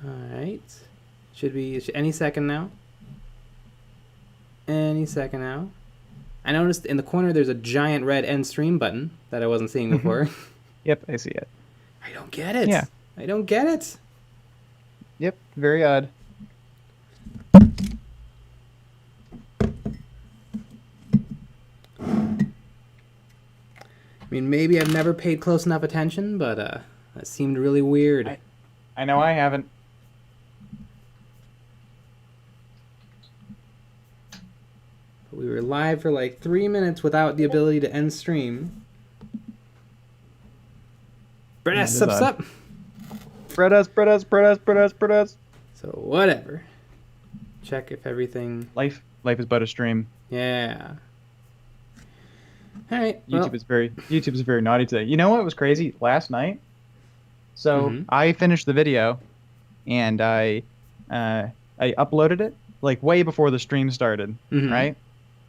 Alright. Should be any second now. Any second now. I noticed in the corner there's a giant red end stream button that I wasn't seeing before. Yep, I see it. I don't get it. Yeah. I don't get it. Yep, very odd. I mean, maybe I've never paid close enough attention, but that seemed really weird. I know I haven't. But we were live for like 3 minutes without the ability to end stream. Brett, sup. Spread us. So whatever. Check if everything. Life is but a stream. Yeah. All right. YouTube is very naughty today. You know what was crazy last night? So I finished the video, and I uploaded it like way before the stream started, right?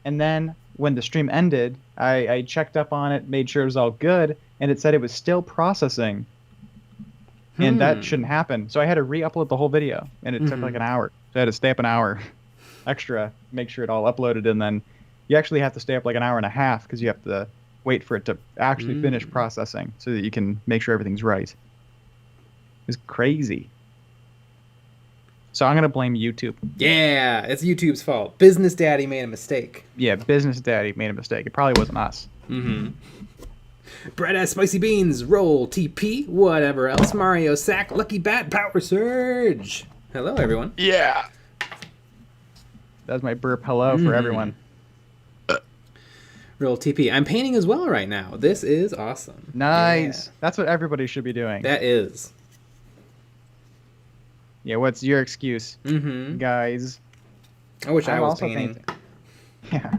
And then when the stream ended, I checked up on it, made sure it was all good, and it said it was still processing. And that shouldn't happen. So I had to re-upload the whole video, and it took like an hour. So I had to stay up an hour extra, make sure it all uploaded, and then you actually have to stay up like an hour and a half because you have to wait for it to actually finish processing so that you can make sure everything's right. It's crazy. So I'm going to blame YouTube. Yeah, it's YouTube's fault. Business Daddy made a mistake. Yeah, Business Daddy made a mistake. It probably wasn't us. Bread has spicy beans, roll, TP, whatever else. Mario Sack, Lucky Bat, Power Surge. Hello, everyone. Yeah. That's my burp hello for everyone. Roll TP. I'm painting as well right now. This is awesome. Nice. Yeah. That's what everybody should be doing. That is. Yeah, what's your excuse, guys? I wish I was also painting. Yeah.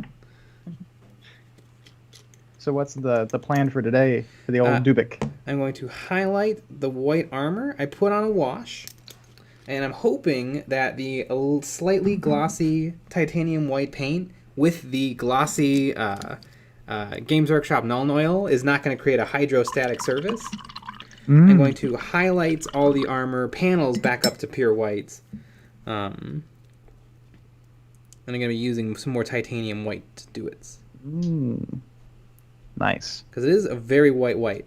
So what's the plan for today for the old DEWBACK? I'm going to highlight the white armor. I put on a wash, and I'm hoping that the slightly glossy titanium white paint with the glossy Games Workshop Null Oil is not going to create a hydrostatic surface. I'm going to highlight all the armor panels back up to pure whites. And I'm going to be using some more titanium white to do it. Nice. Because it is a very white.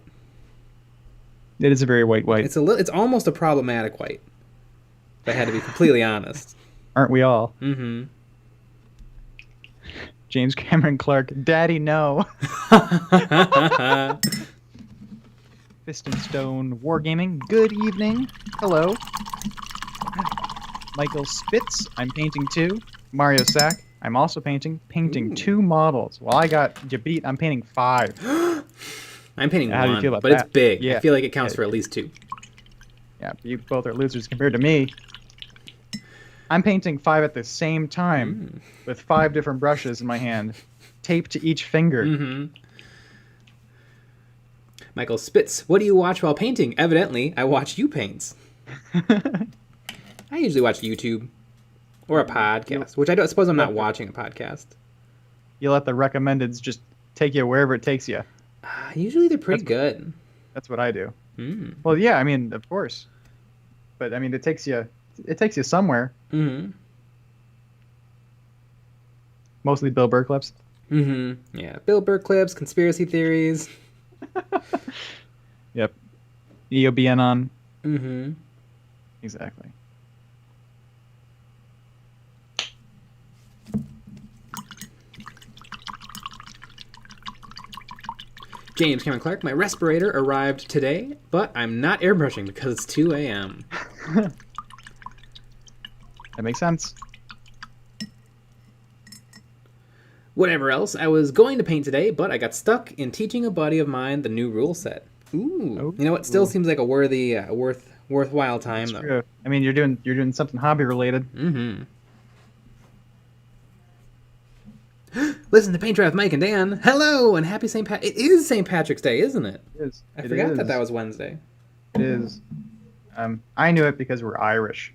It is a very white. It's almost a problematic white. If I had to be completely honest. Aren't we all? James Cameron Clark, Daddy, no. Fist and Stone Wargaming, good evening. Hello. Michael Spitz, I'm painting 2. Mario Sack, I'm also painting 2 models. Well, I got you beat, I'm painting 5. I'm painting How 1, do you feel about but that? it's big. Yeah. I feel like it counts for at least 2. Yeah, you both are losers compared to me. I'm painting 5 at the same time with 5 different brushes in my hand, taped to each finger. Michael Spitz, what do you watch while painting? Evidently, I watch you paints. I usually watch YouTube or a podcast, which I suppose I'm not watching a podcast. You let the recommendeds just take you wherever it takes you. Usually they're pretty good. That's what I do. Well, yeah, I mean, of course. But I mean, it takes you somewhere. Mostly Bill Burr clips. Yeah, Bill Burr clips, conspiracy theories. Yep. EOBN on. Exactly. James Cameron Clark, my respirator arrived today, but I'm not airbrushing because it's 2 a.m. That makes sense. Whatever else, I was going to paint today, but I got stuck in teaching a buddy of mine the new rule set. Ooh. You know what? Still seems like a worthwhile time, That's though. true. I mean, you're doing something hobby related. Listen to Paint Draft Mike and Dan. Hello and happy St. Pat. It is St. Patrick's Day, isn't it? It is. I forgot that was Wednesday. It is. I knew it because we're Irish.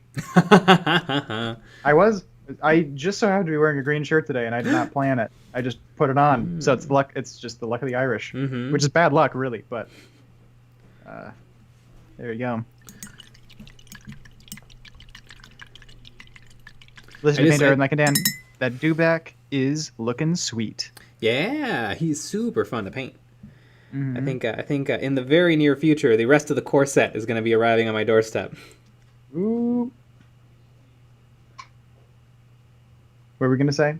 I just so happened to be wearing a green shirt today, and I did not plan it. I just put it on, so it's luck. It's just the luck of the Irish, which is bad luck, really. But there you go. Listen to Paint with Mike and Dan. That DEWBACK is looking sweet. Yeah, he's super fun to paint. I think in the very near future, the rest of the core set is going to be arriving on my doorstep. Ooh. What were we going to say?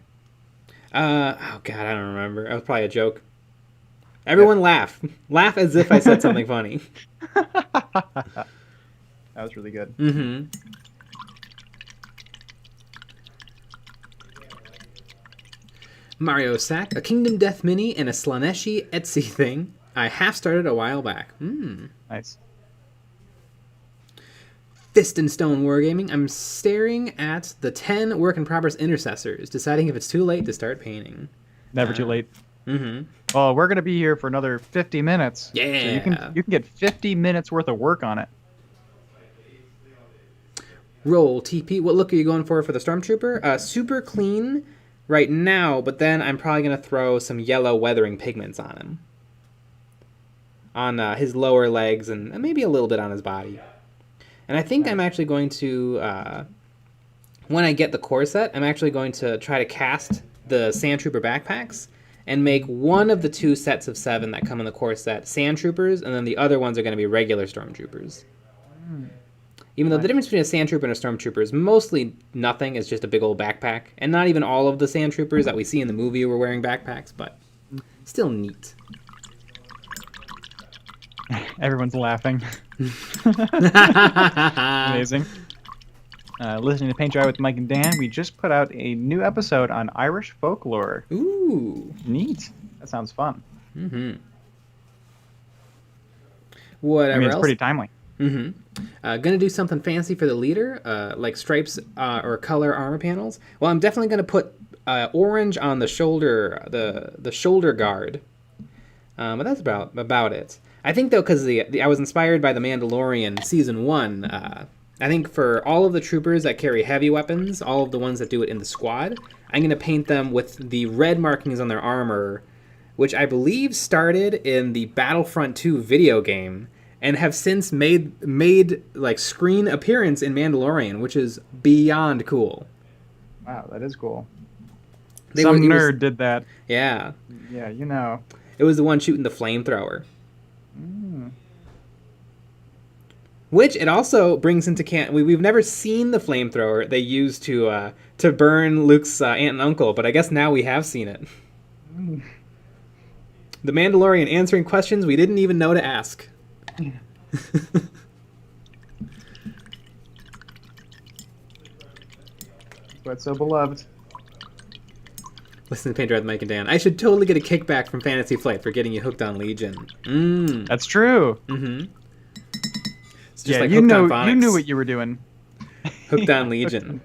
Oh God, I don't remember. That was probably a joke. Everyone laugh. Laugh as if I said something funny. That was really good. Mm-hmm. Mario Sack, a Kingdom Death Mini, and a Slaneshi Etsy thing I half started a while back. Nice. Fist and Stone Wargaming. I'm staring at the 10 work in progress intercessors, deciding if it's too late to start painting. Never too late. Mm-hmm. Well, we're gonna be here for another 50 minutes. Yeah. So you can get 50 minutes worth of work on it. Roll TP. What look are you going for the Stormtrooper? Super clean right now, but then I'm probably gonna throw some yellow weathering pigments on him, on his lower legs, and maybe a little bit on his body. And I think I'm actually going to, when I get the core set, I'm actually going to try to cast the Sand Trooper backpacks and make one of the 2 sets of 7 that come in the core set Sand Troopers, and then the other ones are going to be regular Stormtroopers. Even though the difference between a Sand Trooper and a Stormtrooper is mostly nothing, it's just a big old backpack. And not even all of the Sand Troopers that we see in the movie were wearing backpacks, but still neat. Everyone's laughing. Amazing. Listening to Paint Dry with Mike and Dan, we just put out a new episode on Irish folklore. Ooh. Neat. That sounds fun. Mm-hmm. Whatever It's else? pretty timely. Mm-hmm. Gonna do something fancy for the leader, like stripes or color armor panels. Well, I'm definitely gonna put orange on the shoulder, the shoulder guard. But that's about it. I think though, because I was inspired by The Mandalorian season 1. I think for all of the troopers that carry heavy weapons, all of the ones that do it in the squad, I'm gonna paint them with the red markings on their armor, which I believe started in the Battlefront 2 video game, and have since made like screen appearance in Mandalorian, which is beyond cool. Wow, that is cool. Some nerd did that. Yeah. Yeah, you know. It was the one shooting the flamethrower. Which it also brings into we've never seen the flamethrower they used to burn Luke's aunt and uncle, but I guess now we have seen it. The Mandalorian answering questions we didn't even know to ask. But so beloved. Listen to Paint Dry with Mike and Dan. I should totally get a kickback from Fantasy Flight for getting you hooked on Legion. That's true. Mm-hmm. It's just Yeah, like you knew what you were doing. Hooked on Legion.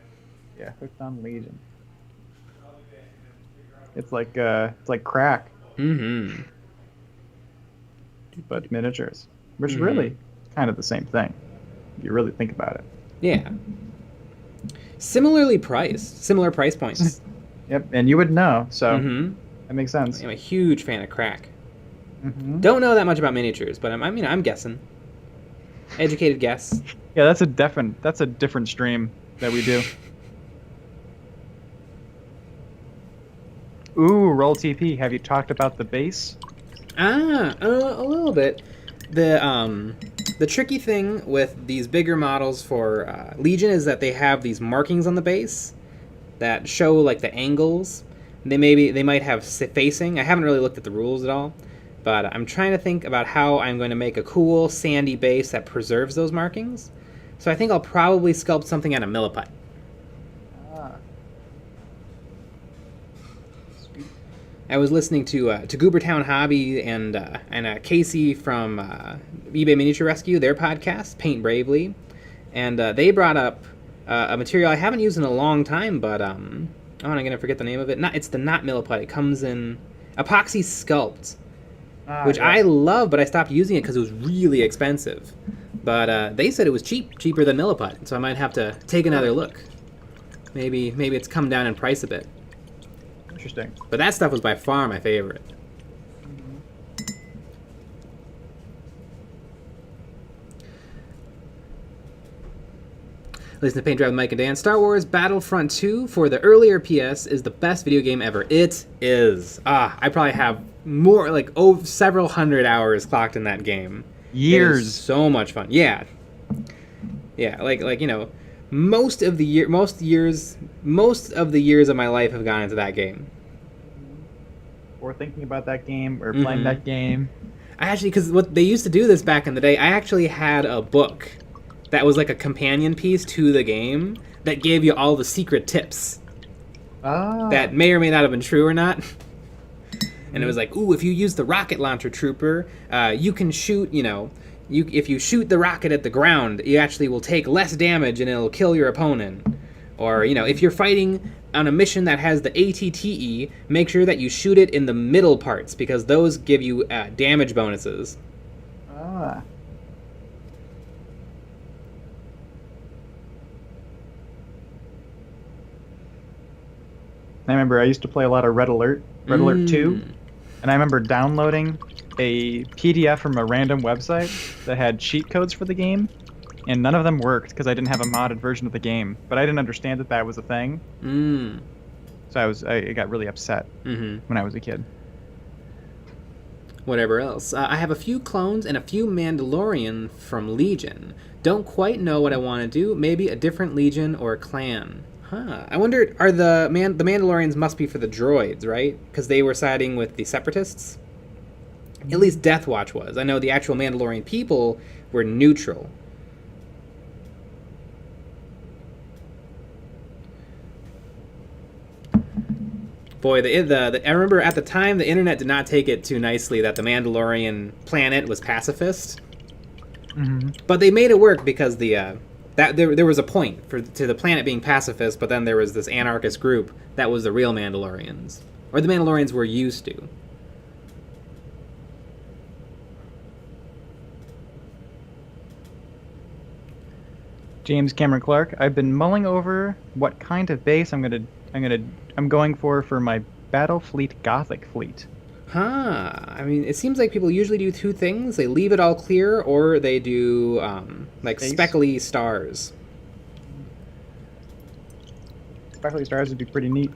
Hooked on Legion. It's like crack. Mm-hmm. But miniatures, which is really kind of the same thing. If you really think about it. Yeah. Similar price points. Yep, and you would know, so that makes sense. I'm a huge fan of crack. Don't know that much about miniatures, but I'm guessing. Educated guess. Yeah, that's a different stream that we do. Ooh, roll TP. Have you talked about the base? A little bit. The tricky thing with these bigger models for Legion is that they have these markings on the base that show like the angles. They might have facing. I haven't really looked at the rules at all, but I'm trying to think about how I'm going to make a cool sandy base that preserves those markings. So I think I'll probably sculpt something out of milliput. I was listening to Goobertown Hobby and Casey from eBay Miniature Rescue, their podcast, Paint Bravely, and they brought up a material I haven't used in a long time, but I'm gonna forget the name of it. It's the not milliput. It comes in epoxy sculpt, which yes. I love, but I stopped using it because it was really expensive. But they said it was cheaper than milliput, so I might have to take another look. Maybe it's come down in price a bit. Interesting. But that stuff was by far my favorite. Listen to Paint Dry with Mike and Dan. Star Wars Battlefront 2 for the earlier PS is the best video game ever. It is. I probably have more, like, several hundred hours clocked in that game. Years. It is so much fun. Yeah. Yeah, like you know, most of the years of my life have gone into that game. Or thinking about that game, or playing that game. I actually, because what they used to do this back in the day, I actually had a book that was like a companion piece to the game that gave you all the secret tips. That may or may not have been true or not. And it was like, ooh, if you use the rocket launcher trooper, you can shoot, you know, if you shoot the rocket at the ground, you actually will take less damage and it'll kill your opponent. Or, you know, if you're fighting on a mission that has the ATTE, make sure that you shoot it in the middle parts, because those give you damage bonuses. I remember I used to play a lot of Red Alert 2, and I remember downloading a PDF from a random website that had cheat codes for the game, and none of them worked because I didn't have a modded version of the game. But I didn't understand that was a thing. So I got really upset when I was a kid. Whatever else. I have a few clones and a few Mandalorian from Legion. Don't quite know what I want to do. Maybe a different Legion or clan. I wonder, are the Mandalorians must be for the droids, right? Because they were siding with the Separatists? At least Death Watch was. I know the actual Mandalorian people were neutral. Boy, I remember at the time the internet did not take it too nicely that the Mandalorian planet was pacifist. But they made it work because there was a point to the planet being pacifist, but then there was this anarchist group that was the real Mandalorians, or the Mandalorians were used to. James Cameron Clark, I've been mulling over what kind of base I'm going for my Battlefleet Gothic fleet. I mean, it seems like people usually do two things. They leave it all clear, or they do, like, speckly stars. Speckly stars would be pretty neat.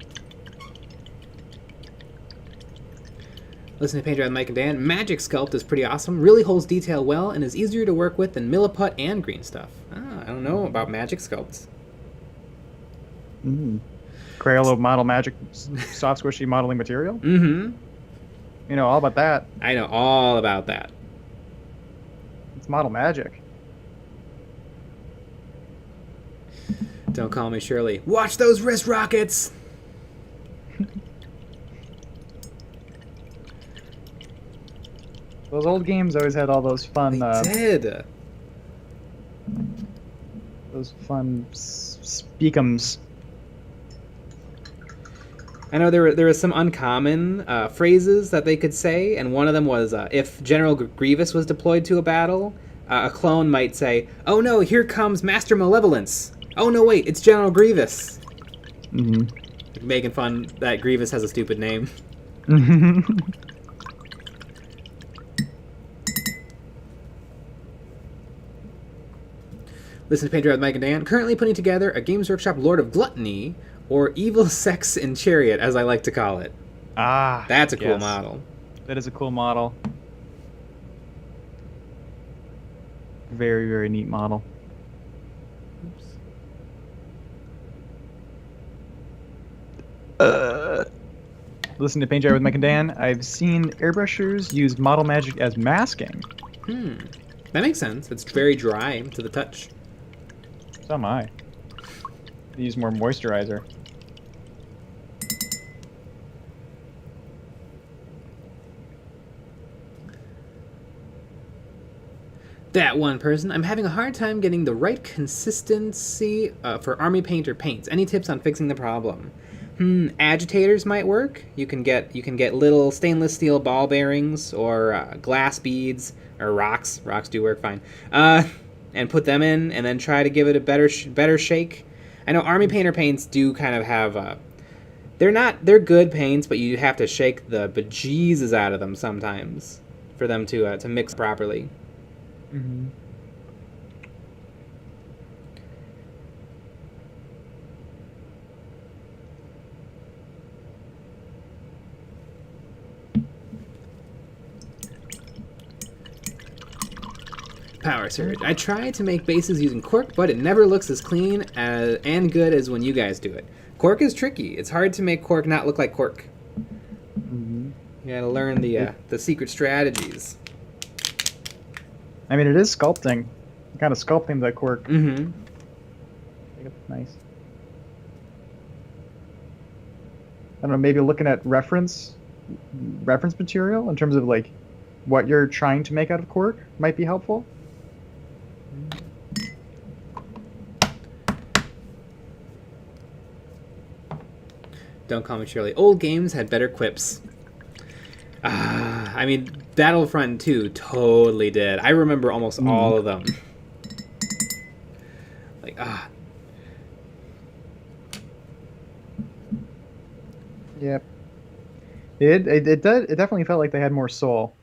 Listen to Paint Dry with Mike and Dan. Magic Sculpt is pretty awesome, really holds detail well, and is easier to work with than Milliput and green stuff. I don't know about Magic Sculpts. Crayola model magic, soft squishy modeling material? You know all about that. I know all about that. It's model magic. Don't call me Shirley. Watch those wrist rockets! Those old games always had all those fun... They did. Those fun speakums. I know there was some uncommon phrases that they could say, and one of them was, if General Grievous was deployed to a battle, a clone might say, "Oh no, here comes Master Malevolence! Oh no, wait, it's General Grievous!" Making fun that Grievous has a stupid name. Listen to Paint Dry with Mike and Dan. Currently putting together a Games Workshop Lord of Gluttony, or Evil Sex in Chariot, as I like to call it. That's a cool model. That is a cool model. Very, very neat model. Listen to Paint Dry with Mike and Dan. I've seen airbrushers use model magic as masking. That makes sense. It's very dry to the touch. So am I. Use more moisturizer. That one person. I'm having a hard time getting the right consistency for army painter paints. Any tips on fixing the problem? Agitators might work. You can get little stainless steel ball bearings or glass beads or rocks. Rocks do work fine. And put them in, and then try to give it a better shake. I know army painter paints do kind of have they're good paints, but you have to shake the bejesus out of them sometimes for them to mix properly. Power Surge. I tried to make bases using cork, but it never looks as clean and good as when you guys do it. Cork is tricky. It's hard to make cork not look like cork. Mm-hmm. You gotta learn the secret strategies. I mean, it is sculpting. Kind of sculpting that cork. Mm-hmm. Nice. I don't know, maybe looking at reference material in terms of like what you're trying to make out of cork might be helpful. Don't call me Shirley. Old games had better quips. I mean, Battlefront 2 totally did. I remember almost all of them. Like, Yep. It definitely felt like they had more soul.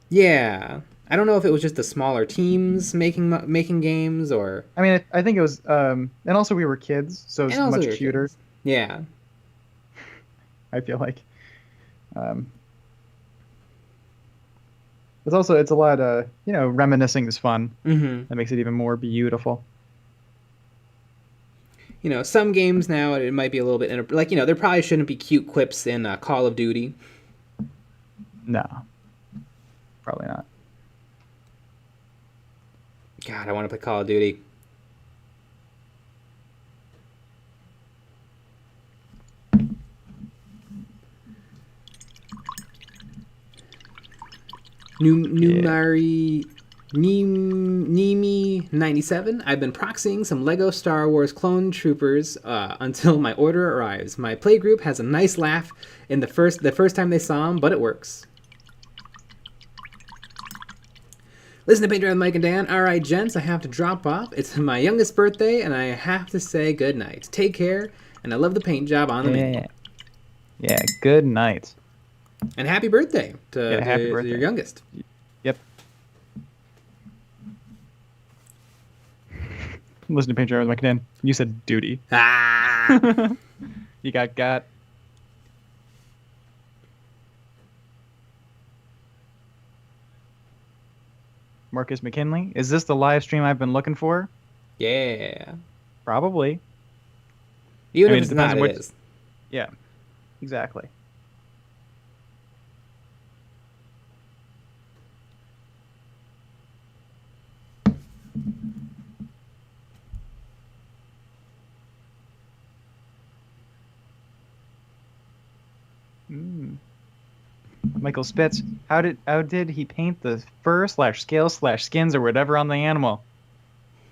Yeah. I don't know if it was just the smaller teams making games or... I mean, I think it was... and also we were kids, so it was much cuter. Kids. Yeah. I feel like. It's a lot, reminiscing is fun. Mm-hmm. That makes it even more beautiful. You know, some games now, it might be a little bit... there probably shouldn't be cute quips in Call of Duty. No. Probably not. God, I want to play Call of Duty. Nimi97. I've been proxying some Lego Star Wars clone troopers until my order arrives. My playgroup has a nice laugh in the first time they saw him, but it works. Listen to Paint Dry with Mike and Dan. All right, gents, I have to drop off. It's my youngest birthday, and I have to say good night. Take care, and I love the paint job on the menu. Yeah, good night. And happy birthday to your youngest. Yep. Listen to Paint Dry with Mike and Dan. You said duty. Ah! You got. Marcus McKinley. Is this the live stream I've been looking for? Yeah. Probably. Even if it's not, it is. Yeah. Exactly. Michael Spitz, how did he paint the fur/scale/skins or whatever on the animal?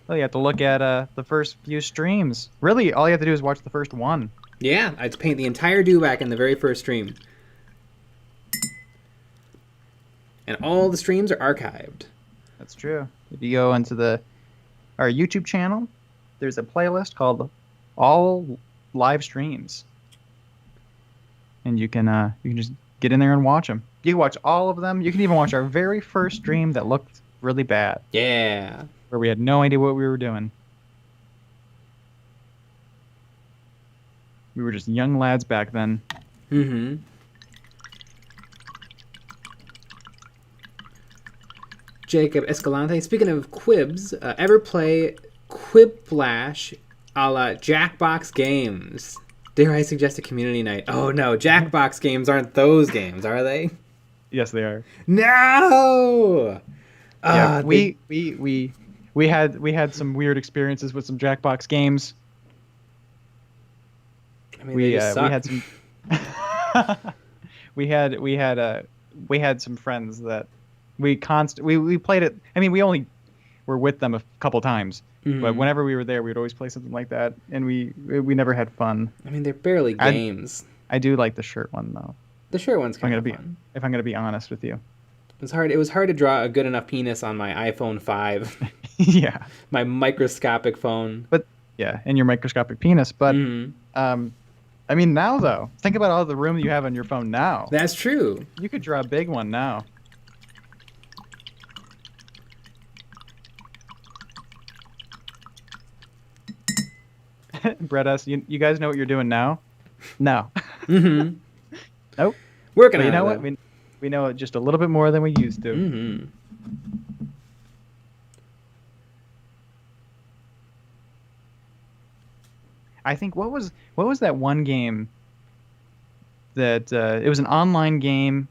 Well, you have to look at the first few streams. Really, all you have to do is watch the first one. Yeah, I'd paint the entire DEWBACK in the very first stream. And all the streams are archived. That's true. If you go into our YouTube channel, there's a playlist called All Live Streams. And you can just get in there and watch them. You can watch all of them. You can even watch our very first stream that looked really bad. Yeah. Where we had no idea what we were doing. We were just young lads back then. Mm-hmm. Jacob Escalante. Speaking of quibs, ever play Quiplash a la Jackbox Games? Dare I suggest a community night? Oh no, Jackbox Games aren't those games, are they? Yes, they are. No. Yeah, we had some weird experiences with some Jackbox games. I mean, we had some. we had some friends that we played it. I mean, we only were with them a couple times, but whenever we were there, we'd always play something like that, and we never had fun. I mean, they're barely games. I do like the shirt one though. The shirt one's kind of fun. If I'm gonna be honest with you, it was hard to draw a good enough penis on my iPhone 5. Yeah, my microscopic phone. But yeah, and your microscopic penis. But I mean, now though, think about all the room you have on your phone now. That's true. You could draw a big one now. Brett S., you guys know what you're doing now? No. Mm-hmm. Nope. Working on it. You know what? We know it just a little bit more than we used to. Mm-hmm. I think what was that one game that it was an online game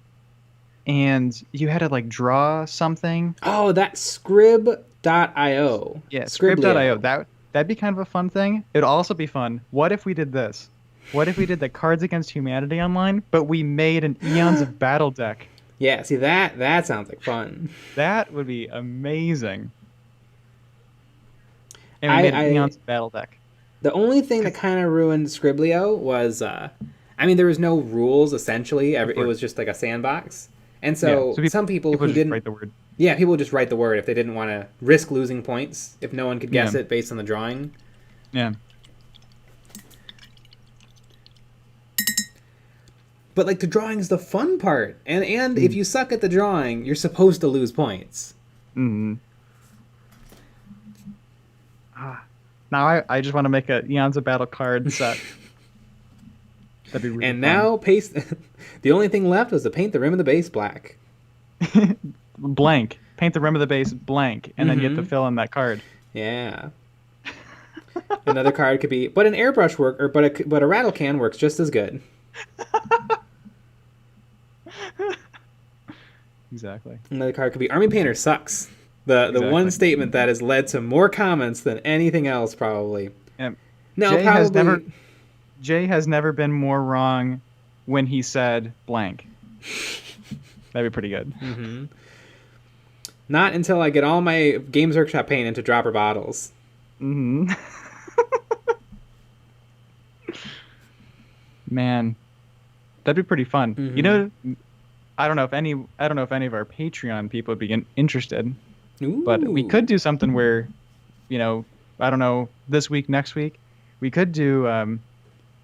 and you had to like draw something. Oh, that Scrib.io. Yeah, Scriblio. script.io. That'd be kind of a fun thing. It'd also be fun. What if we did this? What if we did the Cards Against Humanity online, but we made an Eons of Battle deck? Yeah, see that sounds like fun. That would be amazing. And we made an Eons of Battle deck. The only thing that kind of ruined Scriblio was, I mean, there was no rules essentially. It was just like a sandbox, and so some people who didn't write the word. Yeah, people would just write the word if they didn't want to risk losing points if no one could guess it based on the drawing. Yeah. But like the drawing's the fun part, and if you suck at the drawing, you're supposed to lose points. Mm-hmm. Now I just want to make a Eons of Battle card set. That'd be really fun. Now paste. The only thing left was to paint the rim of the base black. Blank. Paint the rim of the base blank, and then you have to fill in that card. Yeah. Another card could be, but an airbrush but a rattle can works just as good. Exactly. Another card could be Army Painter sucks. The one statement that has led to more comments than anything else, probably. Yeah. No, Jay has never been more wrong when he said blank. That'd be pretty good. Mm-hmm. Not until I get all my Games Workshop paint into dropper bottles. Mm-hmm. Man, that'd be pretty fun. Mm-hmm. You know, I don't know if any of our Patreon people would be interested. Ooh. But we could do something where, you know, I don't know, this week, next week, we could do on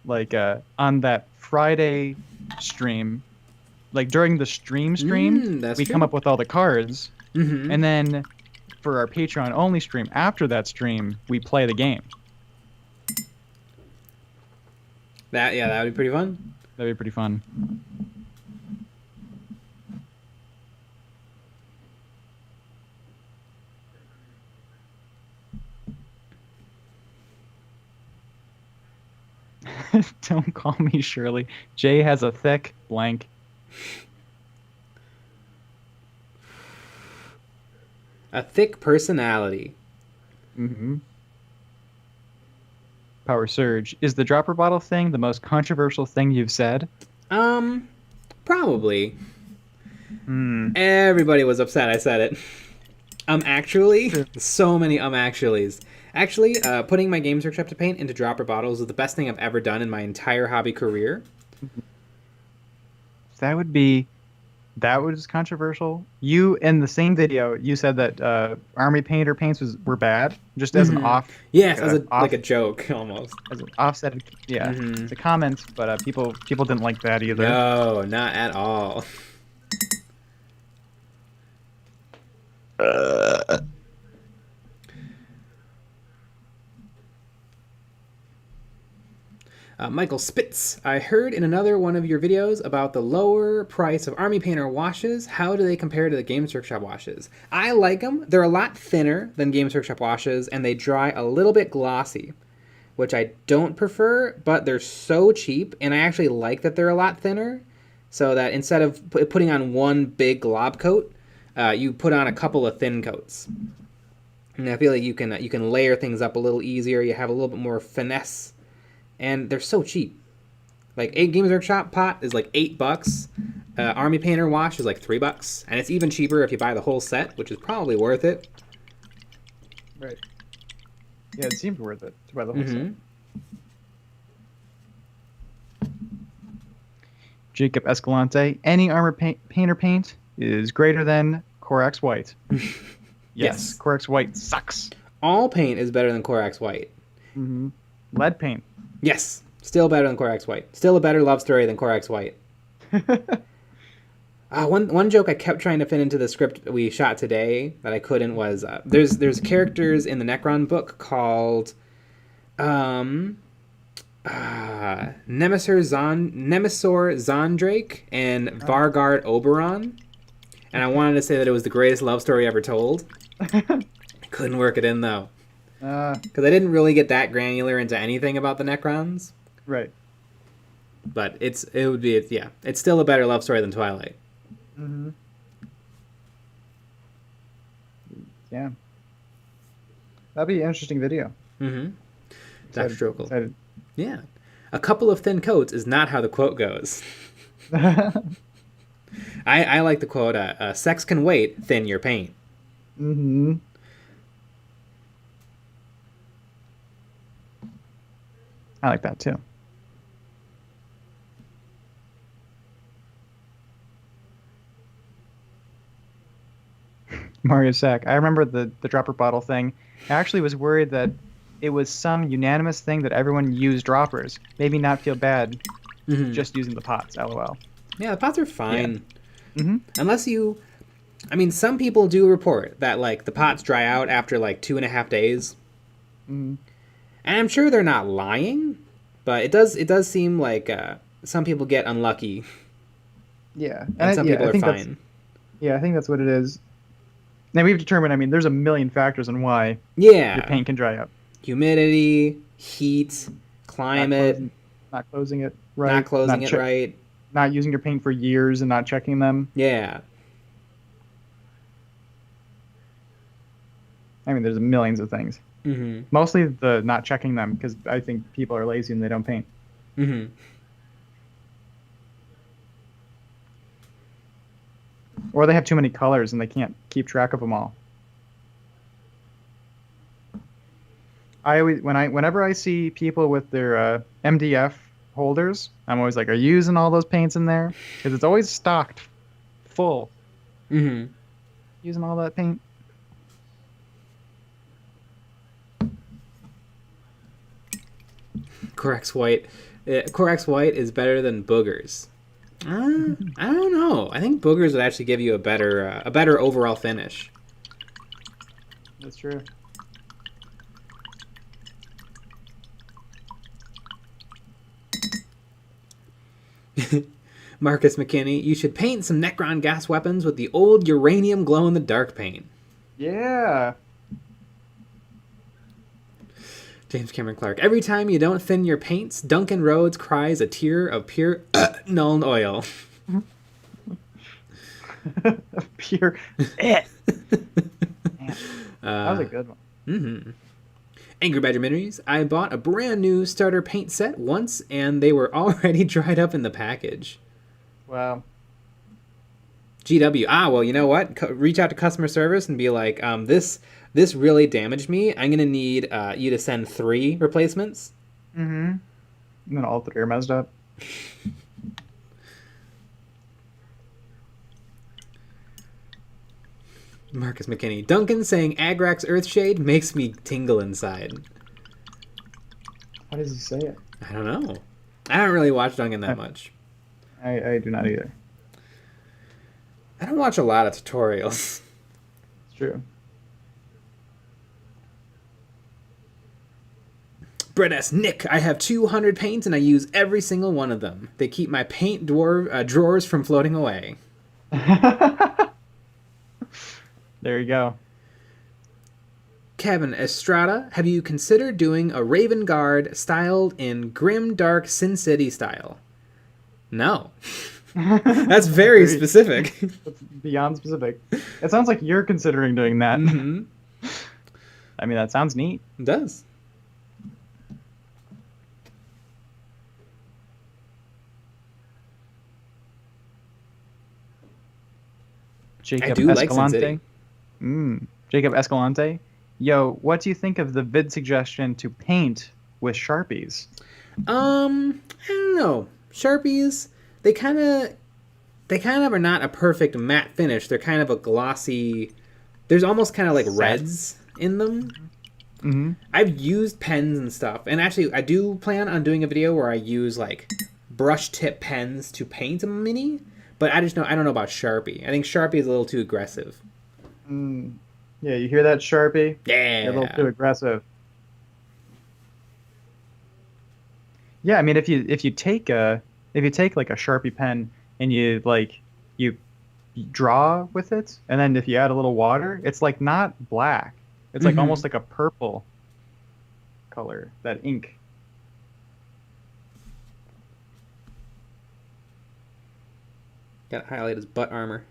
that Friday stream, like during the stream, we come up with all the cards, and then for our Patreon only stream after that stream, we play the game. That would be pretty fun. That'd be pretty fun. Don't call me Shirley. Jay has a thick blank. A thick personality. Mm-hmm. Power Surge. Is the dropper bottle thing the most controversial thing you've said? Probably. Everybody was upset I said it. Actually, so many actuallys. Actually, putting my Games Workshop to paint into dropper bottles is the best thing I've ever done in my entire hobby career. That was controversial. You, in the same video, you said that Army Painter paints were bad, just as an off. Yes, like a joke, almost. As an offset, yeah. It's a comment, but people didn't like that either. No, not at all. Michael Spitz, I heard in another one of your videos about the lower price of Army Painter washes. How do they compare to the Games Workshop washes? I like them. They're a lot thinner than Games Workshop washes, and they dry a little bit glossy, which I don't prefer, but they're so cheap, and I actually like that they're a lot thinner, so that instead of putting on one big glob coat, you put on a couple of thin coats. And I feel like you can layer things up a little easier. You have a little bit more finesse. And they're so cheap. Like a Games Workshop pot is like $8. Army Painter wash is like $3, and it's even cheaper if you buy the whole set, which is probably worth it. Right. Yeah, it seemed worth it to buy the whole set. Jacob Escalante, any Armor Painter paint is greater than Corax White. Yes, Corax White sucks. All paint is better than Corax White. Lead paint. Yes, still better than Corax White. Still a better love story than Corax White. One joke I kept trying to fit into the script we shot today that I couldn't was there's characters in the Necron book called Nemesis Zondrake and Vargard Oberon, and I wanted to say that it was the greatest love story ever told. I couldn't work it in though. Because I didn't really get that granular into anything about the Necrons. Right. But it's still a better love story than Twilight. Mm-hmm. Yeah. That'd be an interesting video. Mm-hmm. Dr. Strokel. Excited. Yeah. A couple of thin coats is not how the quote goes. I like the quote, sex can wait, thin your paint. Mm-hmm. I like that too. Mario Sack. I remember the dropper bottle thing. I actually was worried that it was some unanimous thing that everyone used droppers. Made me not feel bad just using the pots, LOL. Yeah, the pots are fine. Yeah. Mm-hmm. Unless you... I mean, some people do report that, like, the pots dry out after, like, 2.5 days. Mm-hmm. And I'm sure they're not lying, but it does seem like some people get unlucky. Yeah. And some people are fine. Yeah, I think that's what it is. Now, we've determined, I mean, there's a million factors on why your paint can dry up. Humidity, heat, climate. Not closing it right. Not closing it right. Not using your paint for years and not checking them. Yeah. I mean, there's millions of things. Mm-hmm. Mostly the not checking them, because I think people are lazy and they don't paint. Mm-hmm. Or they have too many colors and they can't keep track of them all. Whenever I see people with their MDF holders, I'm always like, are you using all those paints in there? Because it's always stocked full. Mm-hmm. Using all that paint. Corex White. Corex White is better than boogers. I don't know. I think boogers would actually give you a better overall finish. That's true. Marcus McKinney, you should paint some Necron gas weapons with the old uranium glow-in-the-dark paint. Yeah. James Cameron Clark, every time you don't thin your paints, Duncan Rhodes cries a tear of pure Nuln oil. Pure. That was a good one. Mm-hmm. Angry Badger Minis, I bought a brand new starter paint set once, and they were already dried up in the package. Wow. GW, well, you know what? Reach out to customer service and be like, this really damaged me. I'm going to need you to send 3 replacements. Mm-hmm. And then all 3 are messed up. Marcus McKinney, Duncan saying Agrax Earthshade makes me tingle inside. How does he say it? I don't know. I don't really watch Duncan that much. I do not either. I don't watch a lot of tutorials. It's true. Brett S. Nick, I have 200 paints and I use every single one of them. They keep my paint drawers from floating away. There you go. Kevin Estrada, have you considered doing a Raven Guard styled in grim, dark Sin City style? No. That's very specific. That's beyond specific. It sounds like you're considering doing that. Mm-hmm. I mean, that sounds neat. It does. Jacob I do like Sin Escalante. City. Jacob Escalante. Yo, what do you think of the vid suggestion to paint with Sharpies? I don't know. Sharpies, they kind of are not a perfect matte finish. They're kind of a glossy. There's almost kind of like reds in them. Mm-hmm. I've used pens and stuff, and actually, I do plan on doing a video where I use like brush tip pens to paint a mini. But I don't know about Sharpie. I think Sharpie is a little too aggressive. Yeah, you hear that, Sharpie? Yeah. You're a little too aggressive. Yeah, I mean, if you take like a Sharpie pen and you draw with it, and then if you add a little water, it's like not black. It's like almost like a purple. color, that ink. Gotta highlight his butt armor.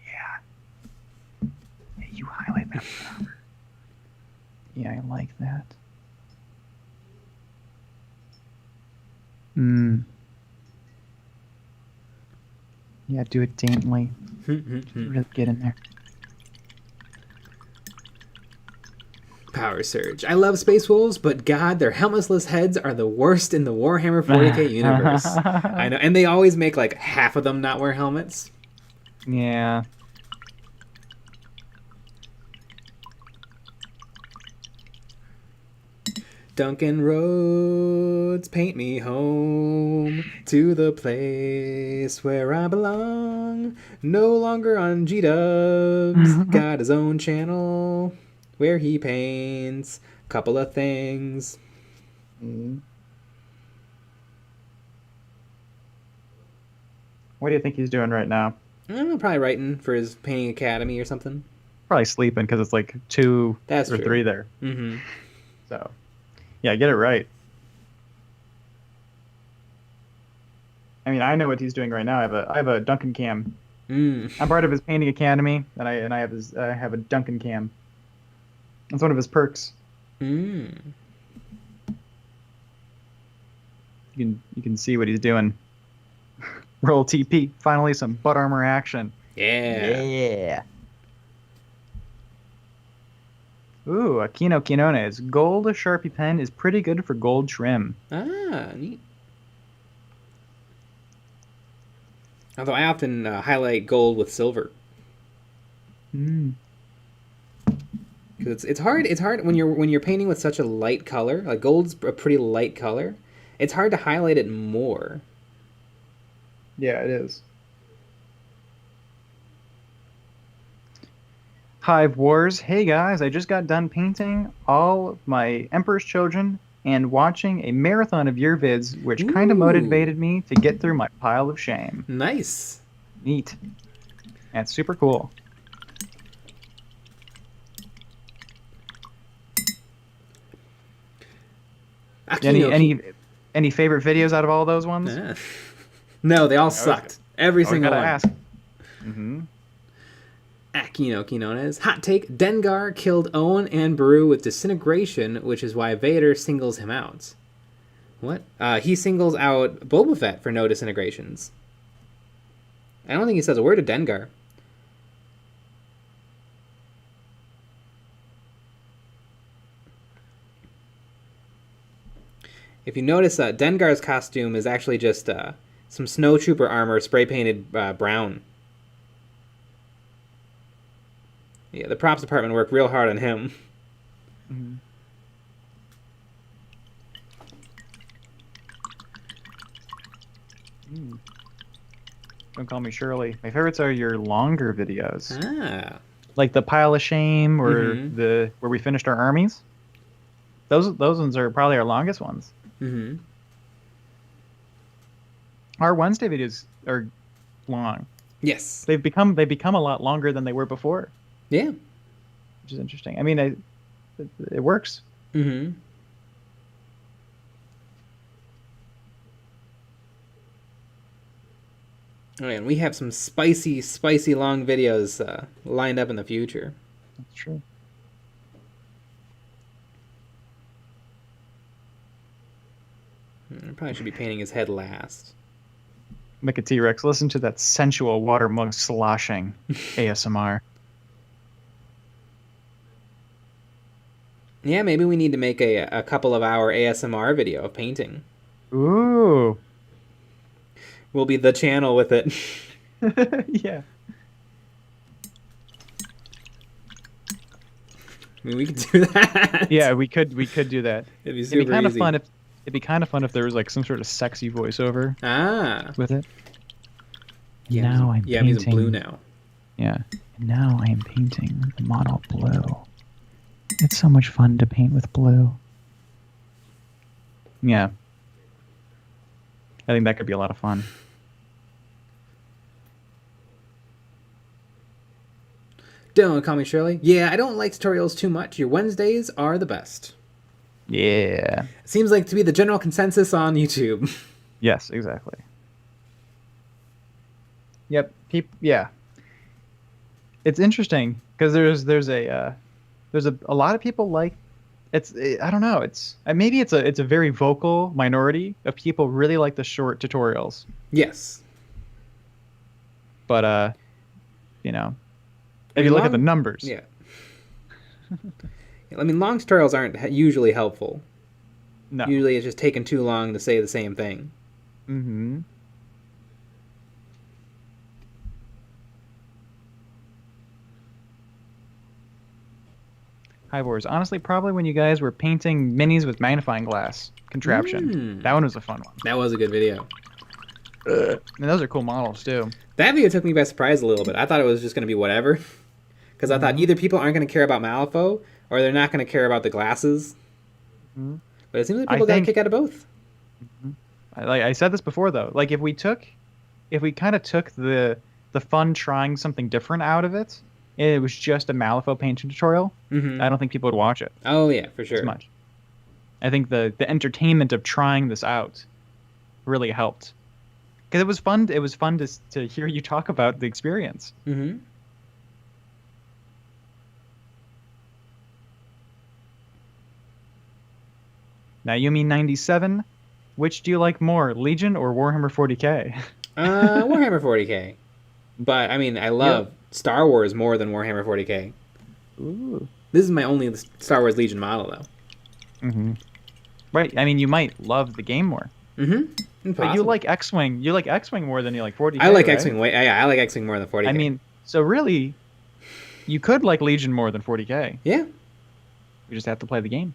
Yeah. Hey, you highlight that butt armor. Yeah, I like that. Yeah, do it daintily. Really get in there. Power Surge. I love Space Wolves, but God, their helmetless heads are the worst in the Warhammer 40k universe. I know, and they always make like half of them not wear helmets. Yeah. Duncan Roads, paint me home to the place where I belong. No longer on G-Dubs, got his own channel where he paints a couple of things. What do you think he's doing right now? I don't know, probably writing for his painting academy or something. Probably sleeping because it's like 2 That's or true. 3 there. Mm-hmm. So, yeah, get it right. I mean, I know what he's doing right now. I have a Duncan cam. I'm part of his painting academy, and I have a Duncan cam. That's one of his perks. You can see what he's doing. Roll TP. Finally, some butt armor action. Yeah. Ooh, Aquino Quinones. Gold Sharpie pen is pretty good for gold trim. Ah, neat. Although I often highlight gold with silver. Because it's hard. It's hard when you're painting with such a light color. Like gold's a pretty light color. It's hard to highlight it more. Yeah, it is. Hive Wars. Hey guys, I just got done painting all of my Emperor's Children and watching a marathon of your vids, which kind of motivated me to get through my pile of shame. Nice. Neat. That's super cool. Any favorite videos out of all those ones? No, they all sucked. Every single one. Ask. Aquino Quinones. Hot take. Dengar killed Owen and Beru with disintegration, which is why Vader singles him out. What? He singles out Boba Fett for no disintegrations. I don't think he says a word to Dengar. If you notice, Dengar's costume is actually just some snowtrooper armor spray painted brown. Yeah, the props department worked real hard on him. Don't call me Shirley. My favorites are your longer videos. Like the pile of shame or where we finished our armies. Those ones are probably our longest ones. Our Wednesday videos are long. Yes. They've become a lot longer than they were before. Yeah. Which is interesting. I mean, it works. Oh, and we have some spicy long videos lined up in the future. That's true. I probably should be painting his head last. Make a T-Rex. Listen to that sensual water mug sloshing ASMR. Yeah, maybe we need to make a couple of hour ASMR video of painting. Ooh. We'll be the channel with it. Yeah. I mean, we could do that. Yeah, we could do that. It'd be super kind of easy. fun if it'd be kind of fun if there was like some sort of sexy voiceover with it. Yeah, now I'm painting. He's blue now. Yeah. Now I am painting the model blue. It's so much fun to paint with blue. Yeah. I think that could be a lot of fun. Don't call me Shirley. Yeah, I don't like tutorials too much. Your Wednesdays are the best. Yeah. Seems like to be the general consensus on YouTube. Yes, exactly. Yep. Yeah. It's interesting because there's a lot of people like I don't know, it's maybe it's a very vocal minority of people really like the short tutorials, Yes. but you know, I if mean, you look at the numbers. Yeah. I mean, long tutorials aren't usually helpful. No. Usually it's just taking too long to say the same thing. Mm-hmm. High Wars. Honestly, probably when you guys were painting minis with magnifying glass contraption. That one was a fun one. That was a good video. And those are cool models too. That video took me by surprise a little bit. I thought it was just going to be whatever. Because I thought either people aren't going to care about Malifaux, or they're not going to care about the glasses. Mm-hmm. But it seems like people got a kick out of both. Like I said this before, though. Like if we kind of took the fun trying something different out of it, it was just a Malifaux painting tutorial, I don't think people would watch it. Oh yeah, for sure. As much. I think the entertainment of trying this out really helped. Because it was fun. It was fun to hear you talk about the experience. Mm-hmm. Now, you mean 97? Which do you like more, Legion or Warhammer 40k? Warhammer 40k. But, I mean, I love Star Wars more than Warhammer 40k. Ooh. This is my only Star Wars Legion model, though. Mm-hmm. Right. I mean, you might love the game more. Mm-hmm. But you like X-Wing. You like X-Wing more than you like 40k, I like right? X-Wing way. Yeah, I like X-Wing more than 40k. I mean, so really, you could like Legion more than 40k. Yeah. You just have to play the game.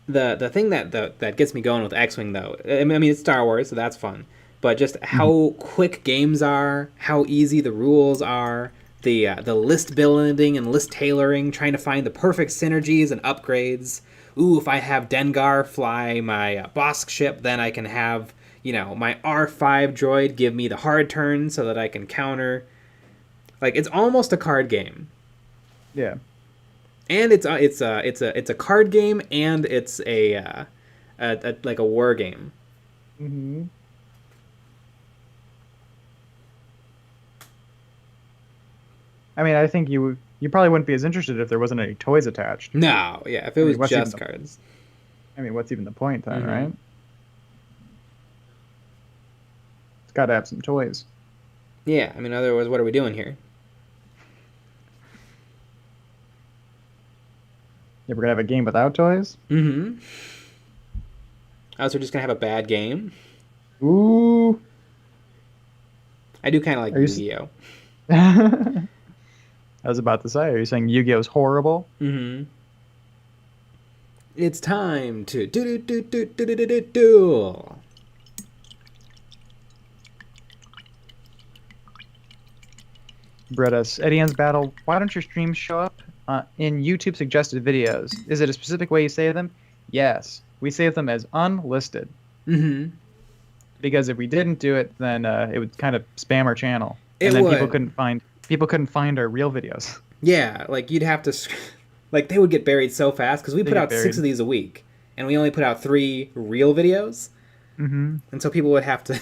The thing that gets me going with X-Wing, though, I mean, it's Star Wars, so that's fun. But just how quick games are, how easy the rules are, the list building and list tailoring, trying to find the perfect synergies and upgrades. Ooh, if I have Dengar fly my Bosk ship, then I can have, my R5 droid give me the hard turn so that I can counter. Like, it's almost a card game. Yeah. And it's a card game, and it's a like a war game. Mm-hmm. I mean, I think you probably wouldn't be as interested if there wasn't any toys attached. No, yeah, if it was just cards. I mean, what's even the point then, right? It's got to have some toys. Yeah, I mean, otherwise, what are we doing here? Yeah, we're gonna have a game without toys? Mm-hmm. Also, we're just gonna have a bad game. Ooh. I do kind of like Yu-Gi-Oh. I was about to say, are you saying Yu-Gi-Oh's horrible? Mm-hmm. It's time to duel. Bretta's EonsOfBattle. Why don't your streams show up in YouTube suggested videos? Is it a specific way you save them? Yes, we save them as unlisted. Mm-hmm. Because if we didn't do it, then it would kind of spam our channel, And then people couldn't find our real videos. Yeah, like you'd have to, like they would get buried so fast because we put out 6 of these a week, and we only put out 3 real videos. Mm-hmm. And so people would have to.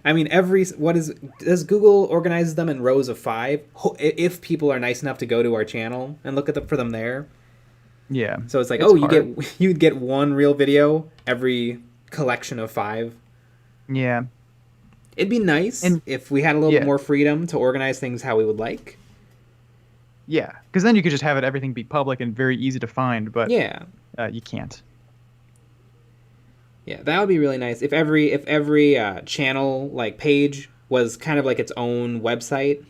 I mean, does Google organize them in rows of 5? If people are nice enough to go to our channel and look for them there. Yeah. So it's like, hard. you'd get 1 real video every collection of 5. Yeah. It'd be nice if we had a little bit more freedom to organize things how we would like. Yeah, because then you could just have everything be public and very easy to find, but you can't. Yeah, that would be really nice if every channel like page was kind of like its own website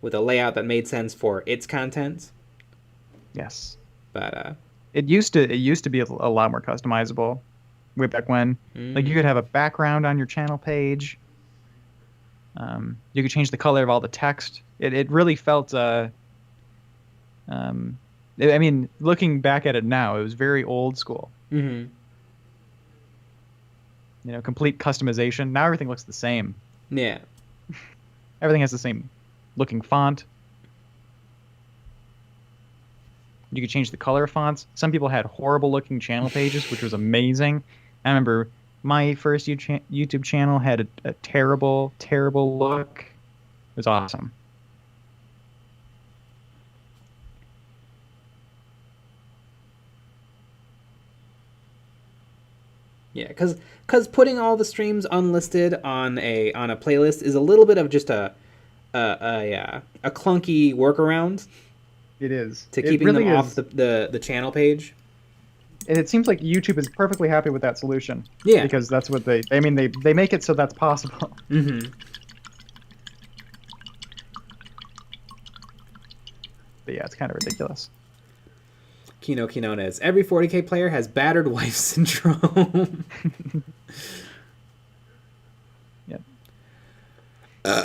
with a layout that made sense for its content. Yes, but it used to be a lot more customizable way back when. Like you could have a background on your channel page. You could change the color of all the text. It really felt. I mean, looking back at it now, it was very old school. Mm-hmm. Complete customization. Now everything looks the same. Yeah. Everything has the same looking font. You could change the color of fonts. Some people had horrible looking channel pages, which was amazing. I remember my first YouTube channel had a terrible, terrible look. It was awesome. Yeah, because putting all the streams unlisted on a playlist is a little bit of just a clunky workaround. It is to keeping really them off the channel page. And it seems like YouTube is perfectly happy with that solution. Yeah, because that's what they make it so that's possible. Mm-hmm. But yeah, it's kind of ridiculous. Kino Quinones. Every 40k player has battered wife syndrome. Yep.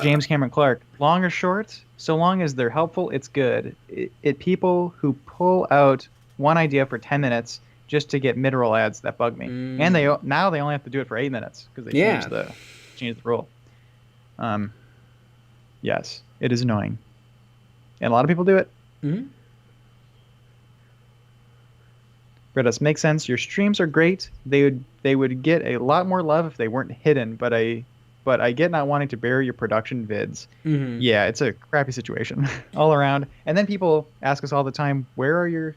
James Cameron Clark. Long or short, so long as they're helpful, it's good. It people who pull out one idea for 10 minutes just to get mid-roll ads that bug me. And now they only have to do it for 8 minutes because they changed the rule. Yes, it is annoying. And a lot of people do it. Mm-hmm. Redis, makes sense. Your streams are great. They would get a lot more love if they weren't hidden, but I get not wanting to bury your production vids. Mm-hmm. Yeah, it's a crappy situation all around. And then people ask us all the time, where are your,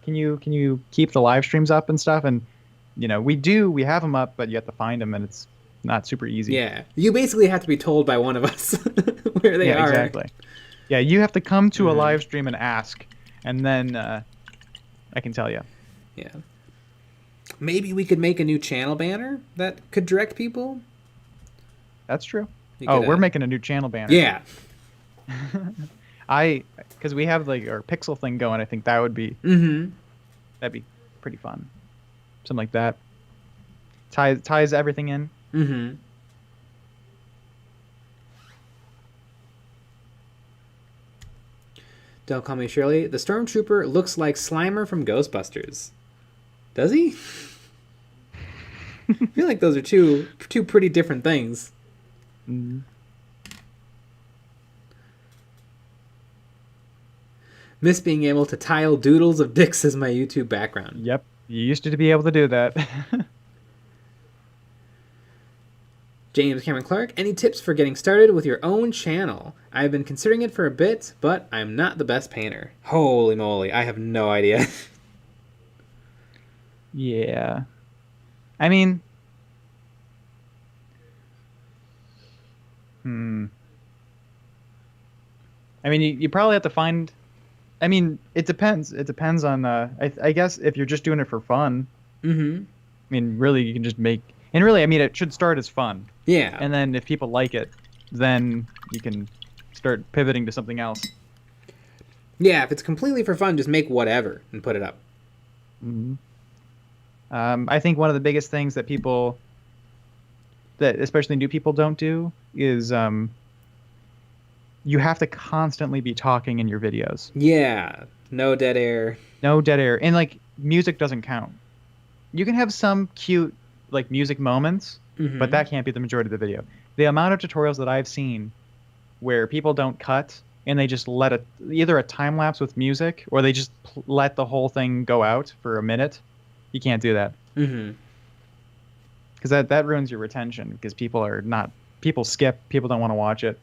can you keep the live streams up and stuff? And we have them up, but you have to find them, and it's not super easy. Yeah, you basically have to be told by one of us where they are. Exactly. Yeah, you have to come to a live stream and ask, and then I can tell you. Yeah. Maybe we could make a new channel banner that could direct people. That's true. We're making a new channel banner. Yeah. Because we have like our pixel thing going. I think that would be that'd be pretty fun. Something like that. Ties everything in. Mm-hmm. Don't call me Shirley. The Stormtrooper looks like Slimer from Ghostbusters. Does he? I feel like those are two pretty different things. Mm-hmm. Miss being able to tile doodles of dicks as my YouTube background. Yep. You used to be able to do that. James Cameron Clark, any tips for getting started with your own channel? I've been considering it for a bit, but I'm not the best painter. Holy moly, I have no idea. Yeah. I mean... I mean, you probably have to find... I mean, it depends. It depends on... I guess if you're just doing it for fun... Mm-hmm. I mean, really, you can just make... And really, I mean, it should start as fun. Yeah. And then if people like it, then you can start pivoting to something else. Yeah, if it's completely for fun, just make whatever and put it up. Mm-hmm. I think one of the biggest things that people, that especially new people don't do, is you have to constantly be talking in your videos. Yeah, no dead air. No dead air. And like, music doesn't count. You can have some cute like music moments, but that can't be the majority of the video. The amount of tutorials that I've seen where people don't cut and they just let either a time lapse with music or they just let the whole thing go out for a minute. You can't do that. Because that ruins your retention, because people skip, people don't want to watch it.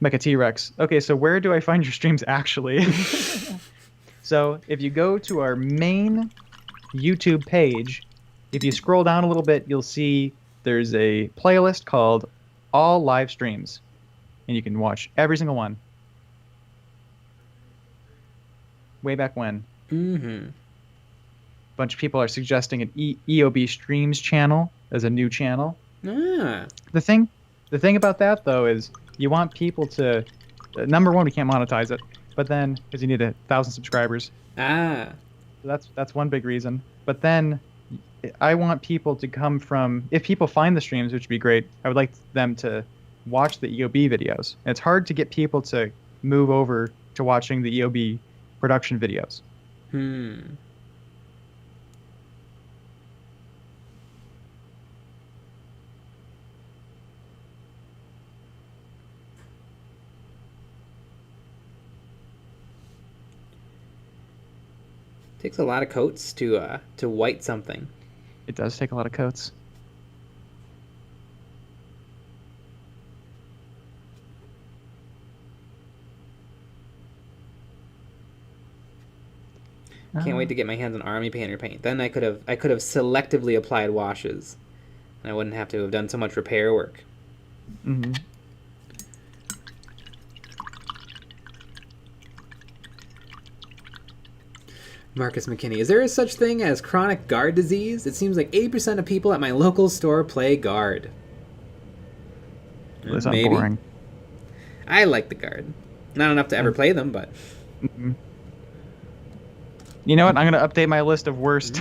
Mecha T-Rex. Okay, so where do I find your streams actually? So if you go to our main YouTube page, if you scroll down a little bit, you'll see there's a playlist called All Live Streams. And you can watch every single one. Way back when. A bunch of people are suggesting an EOB Streams channel as a new channel. Ah. The thing about that, though, is you want people to... number one, we can't monetize it. But then, because you need 1,000 subscribers. Ah. So that's one big reason. But then, I want people to come from... If people find the streams, which would be great, I would like them to watch the EOB videos. And it's hard to get people to move over to watching the EOB production videos. Takes a lot of coats to white something. It does take a lot of coats. Can't wait to get my hands on Army Painter paint. Then I could have selectively applied washes, and I wouldn't have to have done so much repair work. Mm-hmm. Marcus McKinney, is there such thing as chronic guard disease? It seems like 80% of people at my local store play guard. That's not boring. I like the guard. Not enough to ever play them, but... Mm-hmm. You know what? I'm going to update my list of worst.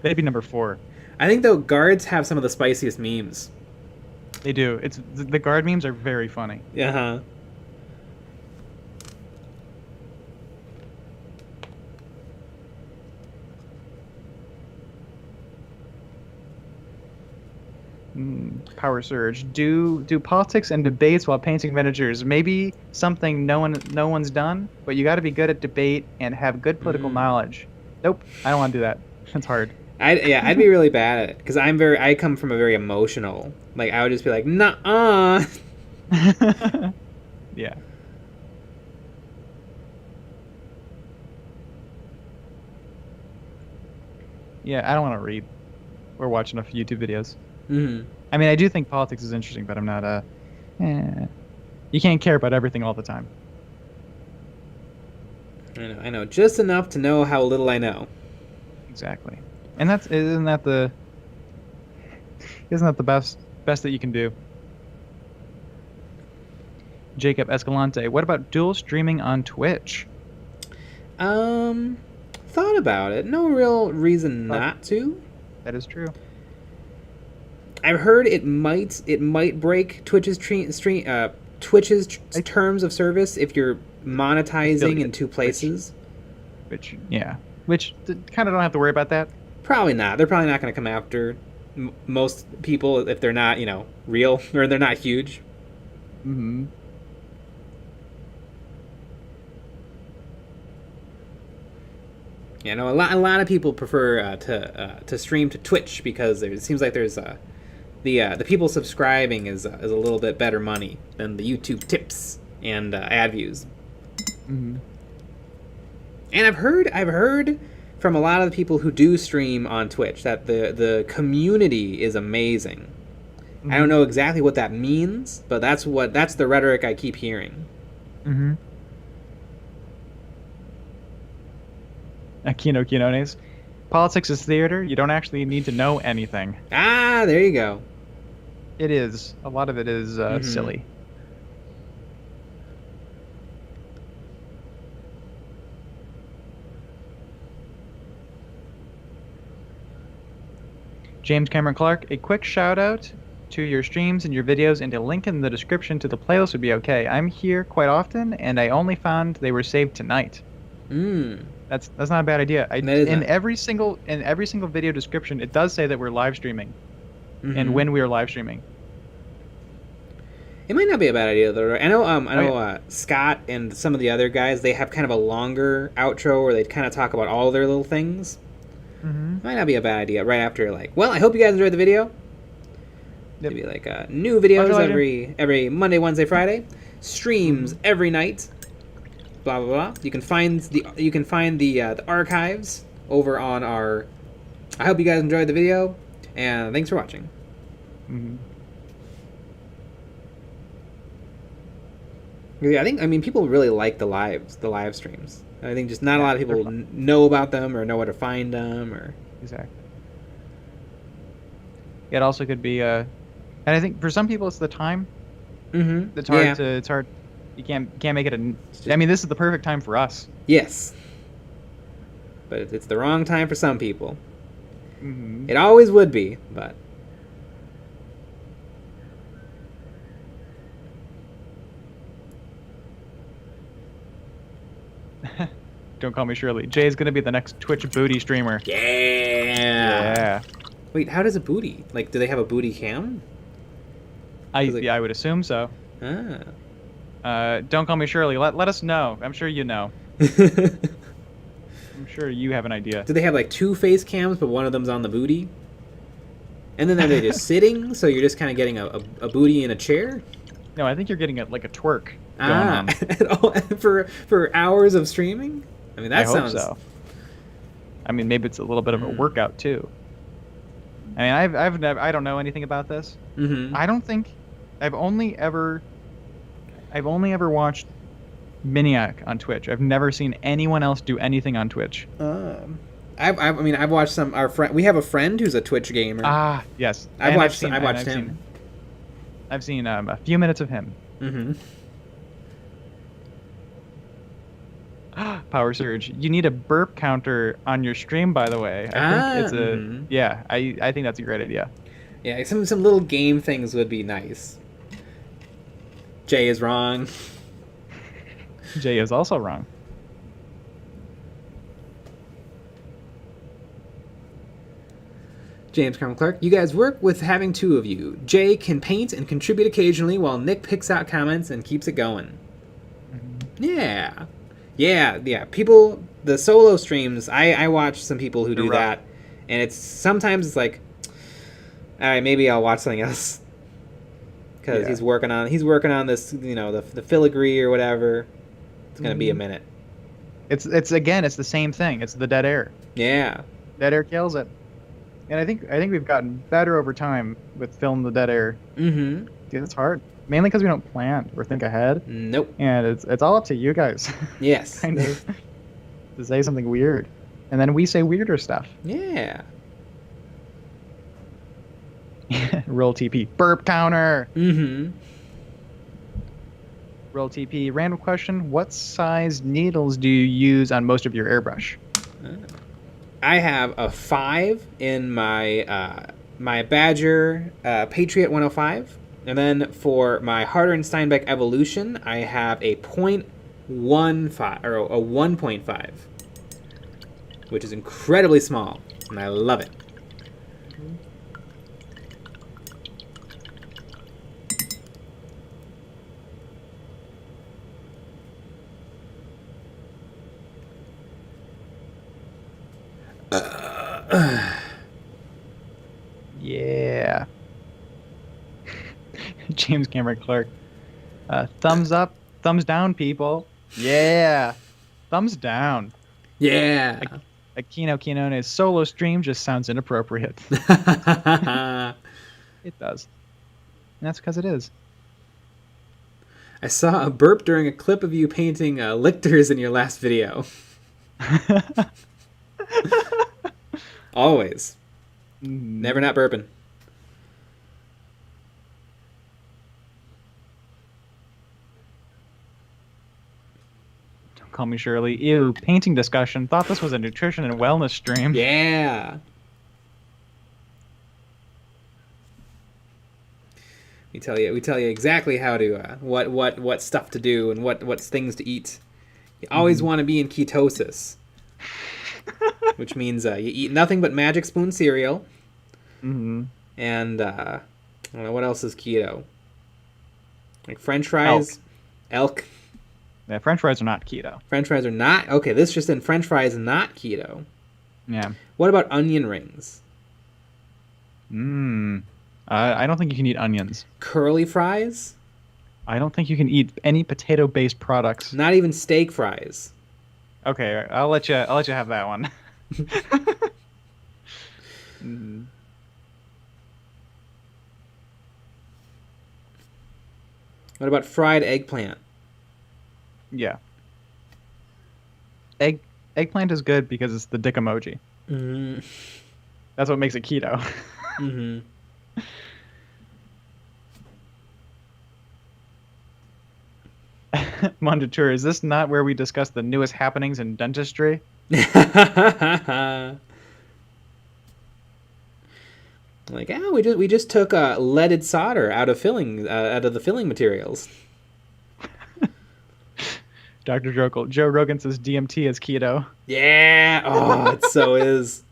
Maybe number 4. I think, though, guards have some of the spiciest memes. They do. The guard memes are very funny. Uh-huh. Power surge. Do politics and debates while painting miniatures. Maybe something no one's done, but you got to be good at debate and have good political knowledge. Nope, I don't want to do that. That's hard. I'd be really bad at it because I come from a very emotional. Like I would just be like, nuh-uh. Yeah. Yeah, I don't want to read or watch enough YouTube videos. Mm-hmm. I mean, I do think politics is interesting, but I'm not you can't care about everything all the time. I know just enough to know how little I know. Exactly. And isn't that the best that you can do? Jacob Escalante, what about dual streaming on Twitch? Thought about it. No real reason not to. That is true. I've heard it might break Twitch's terms of service if you're monetizing in two places. Which kind of don't have to worry about that. Probably not. They're probably not going to come after most people if they're not, real or they're not huge. Mm-hmm. Yeah, no, a lot of people prefer to stream to Twitch because it seems like there's the people subscribing is a little bit better money than the YouTube tips and ad views. Mm-hmm. And I've heard from a lot of the people who do stream on Twitch that the community is amazing. Mm-hmm. I don't know exactly what that means, but that's the rhetoric I keep hearing. Mm-hmm. Aquino Quinones. Politics is theater. You don't actually need to know anything. Ah, there you go. It is. A lot of it is silly. James Cameron Clark, a quick shout out to your streams and your videos and a link in the description to the playlist would be okay. I'm here quite often and I only found they were saved tonight. That's not a bad idea. In every single video description, it does say that we're live streaming, and when we are live streaming. It might not be a bad idea though. I know. Scott and some of the other guys, they have kind of a longer outro where they kind of talk about all their little things. Mm-hmm. Might not be a bad idea. Right after, well, I hope you guys enjoyed the video. Yep. Maybe new videos every Monday, Wednesday, Friday. Streams every night. Blah blah blah. You can find the archives over on our. I hope you guys enjoyed the video, and thanks for watching. Mm-hmm. Yeah, I mean people really like the live streams. I think just not a lot of people know about them or know where to find them or. Exactly. It also could be and I think for some people it's the time. Mm-hmm. It's hard. You can't make it I mean, this is the perfect time for us. Yes. But it's the wrong time for some people. Mm-hmm. It always would be, but. Don't call me Shirley. Jay's gonna be the next Twitch booty streamer. Yeah. Wait, how does a booty? Do they have a booty cam? I would assume so. Ah. Don't call me Shirley. Let us know. I'm sure you know. sure you have an idea. Do they have like 2 face cams, but one of them's on the booty? And then are they just sitting, so you're just kind of getting a booty in a chair? No, I think you're getting like a twerk going on. for hours of streaming? I mean, that sounds... hope so. I mean, maybe it's a little bit of a workout too. I mean, I don't know anything about this. Mm-hmm. I don't think I've only ever watched Miniac on Twitch. I've never seen anyone else do anything on Twitch. I've watched some. We have a friend who's a Twitch gamer. Ah, yes. I've watched him. I've seen a few minutes of him. Mm-hmm. Power Surge. You need a burp counter on your stream, by the way. I think it's yeah. I think that's a great idea. Yeah, some little game things would be nice. Jay is wrong. Jay is also wrong. James Carmel Clark, you guys work with having 2 of you. Jay can paint and contribute occasionally while Nick picks out comments and keeps it going. Mm-hmm. Yeah. People, the solo streams, I watch some people who do that, and sometimes it's like, all right, maybe I'll watch something else because he's working on this, the filigree or whatever. It's gonna be a minute. It's the same thing. It's the dead air. Yeah, dead air kills it. And I think we've gotten better over time with film the dead air. Mm-hmm. Dude, it's hard. Mainly because we don't plan or think ahead. Nope. And it's all up to you guys. Yes. Kind of to say something weird, and then we say weirder stuff. Yeah. Roll TP. Burp counter. Mm-hmm. Roll TP. Random question. What size needles do you use on most of your airbrush? I have a 5 in my my Badger Patriot 105, and then for my Harder and Steinbeck Evolution, I have a 0.15 or a 1.5, which is incredibly small, and I love it. Yeah. James Cameron Clark. Thumbs up, thumbs down, people. Yeah. Thumbs down. Yeah. Akino Kinone's solo stream just sounds inappropriate. It does. And that's because it is. I saw a burp during a clip of you painting lictors in your last video. Always. Never not burping. Don't call me Shirley. Ew, painting discussion. Thought this was a nutrition and wellness stream. Yeah. We tell you exactly how to what stuff to do and what things to eat. You always want to be in ketosis. Which means you eat nothing but Magic Spoon cereal. Mm-hmm. And I don't know what else is keto. Like French fries, elk. Yeah, French fries are not keto. French fries are not okay. This just in French fries not keto. Yeah. What about onion rings? I don't think you can eat onions. Curly fries? I don't think you can eat any potato-based products. Not even steak fries. Okay, I'll let you have that one. What about fried eggplant? Yeah. Eggplant is good because it's the dick emoji. Mm. That's what makes it keto. Mm-hmm. Mondature, is this not where we discuss the newest happenings in dentistry? Like, we just took leaded solder out of the filling materials. Dr. Joe Rogan says DMT is keto. Yeah. Oh, it so is.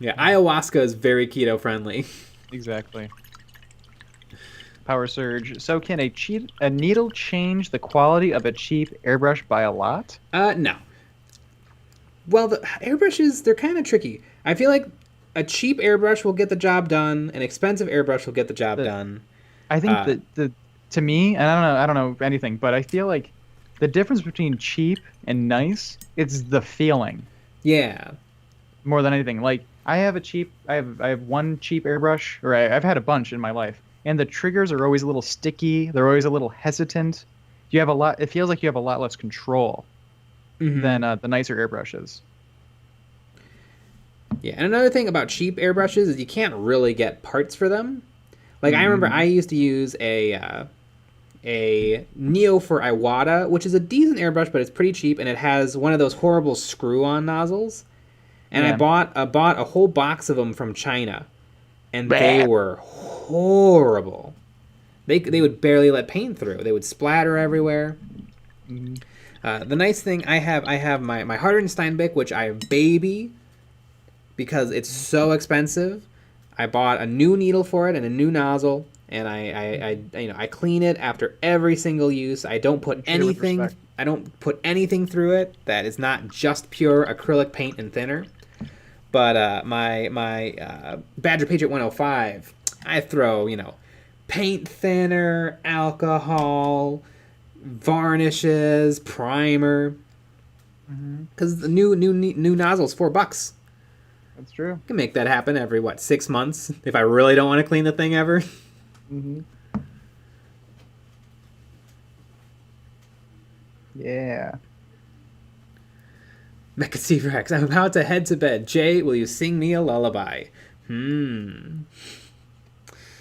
Yeah, ayahuasca is very keto friendly. Exactly. Power Surge. So can a needle change the quality of a cheap airbrush by a lot? No. Well, the airbrushes, they're kind of tricky. I feel like a cheap airbrush will get the job done. An expensive airbrush will get the job done. I think that to me, and I don't know anything, but I feel like the difference between cheap and nice, it's the feeling Yeah. more than anything. Like I have one cheap airbrush, or I've had a bunch in my life, and the triggers are always a little sticky. They're always a little hesitant. You have a lot. It feels like you have a lot less control than the nicer airbrushes. Yeah, and another thing about cheap airbrushes is you can't really get parts for them. Like I remember I used to use a Neo for Iwata, which is a decent airbrush, but it's pretty cheap, and it has one of those horrible screw-on nozzles. And I bought a whole box of them from China, and they were horrible. They would barely let paint through. They would splatter everywhere. The nice thing I have my Harder & Steinbeck, which I baby because it's so expensive. I bought a new needle for it and a new nozzle, and I clean it after every single use. I don't put anything through it that is not just pure acrylic paint and thinner. But my Badger Patriot 105, I throw paint thinner, alcohol, varnishes, primer. Because the new nozzle's $4. That's true. I can make that happen every 6 months if I really don't want to clean the thing ever. Yeah. Mecha C-Rex, I'm about to head to bed. Jay, will you sing me a lullaby?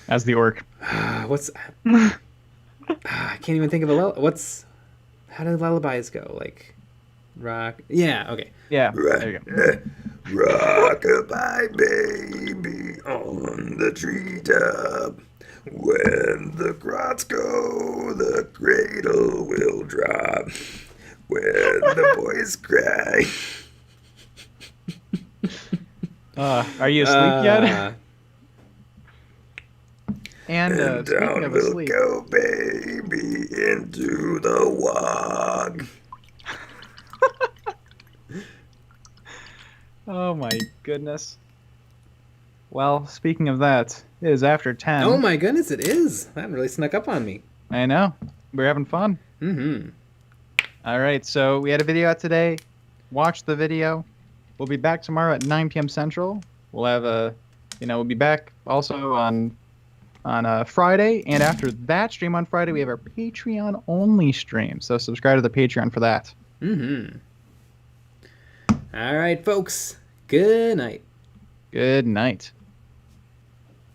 As the orc. What's... I can't even think of a lullaby. How do lullabies go? Like, rock... Yeah, okay. Yeah, there you go. Rock-a-bye, baby, on the treetop. When the grots go, the cradle will drop. When the boys cry. Are you asleep yet? And down speaking of we'll asleep, go, baby, into the wog. oh my goodness. Well, speaking of that, it is after 10. Oh my goodness, it is. That really snuck up on me. I know. We're having fun. All right, so we had a video out today. Watch the video. We'll be back tomorrow at 9 p.m. Central. We'll have we'll be back also on Friday, and after that stream on Friday, we have our Patreon only stream. So subscribe to the Patreon for that. All right, folks. Good night. Good night.